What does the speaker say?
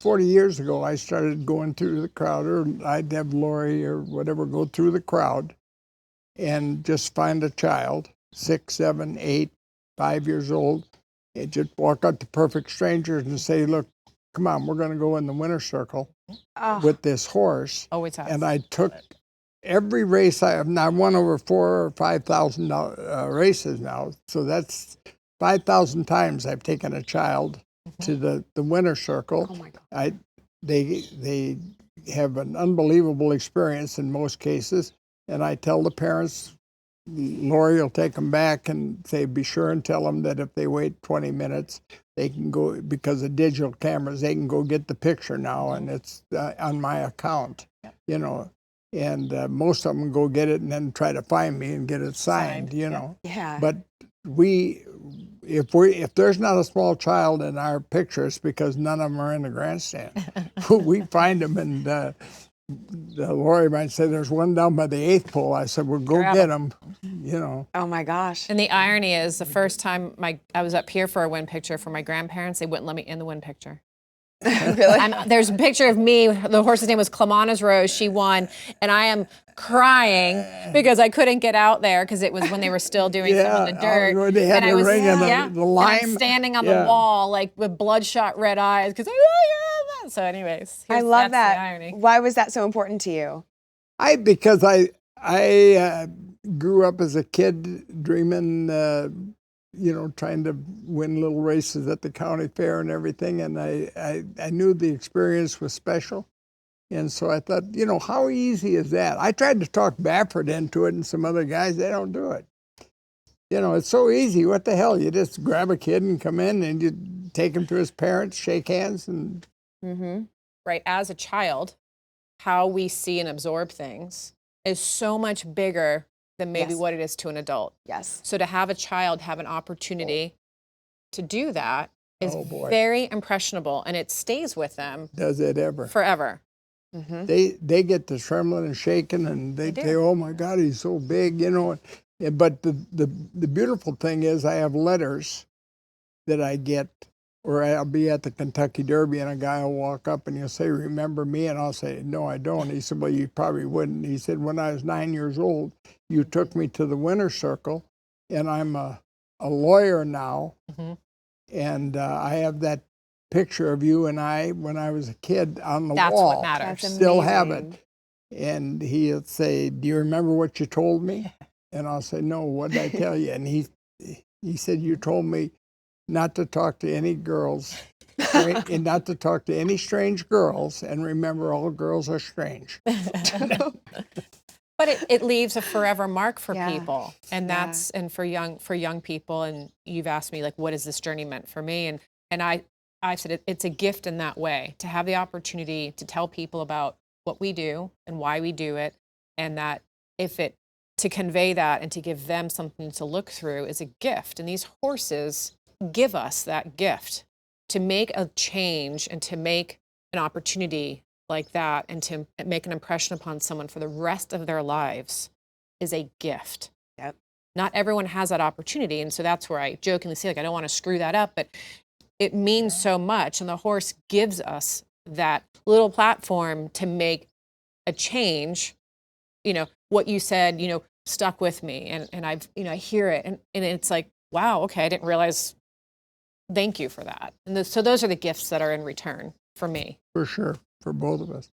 40 years ago, I started going through the crowd, or I'd have Lori or whatever go through the crowd and just find a child, 6, 7, 8, 5 years old, and just walk up to perfect strangers and say, look, come on, we're going to go in the winner's circle with this horse. Always has. And I took every race I have now. Won over 4,000 or 5,000 races now. So that's 5,000 times I've taken a child to the winner's circle. Oh my God. They have an unbelievable experience in most cases. And I tell the parents, Lori will take them back and say, be sure and tell them that if they wait 20 minutes, they can go, because of digital cameras, they can go get the picture now, and it's on my account, you know. And most of them go get it and then try to find me and get it signed, you know. Yeah. But if there's not a small child in our picture, it's because none of them are in the grandstand. We find them, and Lori might say, there's one down by the 8th pole. I said, well, go get them, you know. Oh my gosh. And the irony is, the first time I was up here for a win picture for my grandparents, they wouldn't let me in the win picture. Really? There's a picture of me. The horse's name was Clemana's Rose. She won, and I am crying because I couldn't get out there because it was when they were still doing some of the dirt. They had and the ring and the lime. And I'm standing on the wall like with bloodshot red eyes because so anyways. I love that's that. the irony. Why was that so important to you? Because I grew up as a kid dreaming, you know, trying to win little races at the county fair and everything, and I knew the experience was special. And so I thought, you know, how easy is that? I tried to talk Baffert into it and some other guys, they don't do it. You know, it's so easy. What the hell? You just grab a kid and come in and you take him to his parents, shake hands, and... Right, as a child, how we see and absorb things is so much bigger than maybe what it is to an adult. Yes. So to have a child have an opportunity to do that is very impressionable, and it stays with them. Does it ever? Forever. They get to trembling and shaking, and they say, oh my God, he's so big, you know. But the beautiful thing is I have letters that I get, or I'll be at the Kentucky Derby and a guy will walk up and he'll say, remember me? And I'll say, no, I don't. He said, well, you probably wouldn't. He said, when I was 9 years old, you took me to the winner's circle, and I'm a lawyer now. And I have that picture of you and I when I was a kid on the wall. That's what matters. That's Still amazing. have it. And he'll say, do you remember what you told me? And I'll say, no, what did I tell you? And he said, you told me not to talk to any girls, and not to talk to any strange girls, and remember, all girls are strange. But it leaves a forever mark for Yeah. people, and that's and for young people. And you've asked me, like, what has this journey meant for me? And I've said it's a gift in that way, to have the opportunity to tell people about what we do and why we do it, and that to convey that and to give them something to look through is a gift. And these horses give us that gift to make a change and to make an opportunity like that and to make an impression upon someone for the rest of their lives is a gift. Yep. Not everyone has that opportunity. And so that's where I jokingly say, like, I don't want to screw that up, but it means so much. And the horse gives us that little platform to make a change. You know, what you said, you know, stuck with me. And I've, you know, I hear it and it's like, wow, okay, I didn't realize. Thank you for that. And so those are the gifts that are in return for me. For sure, for both of us.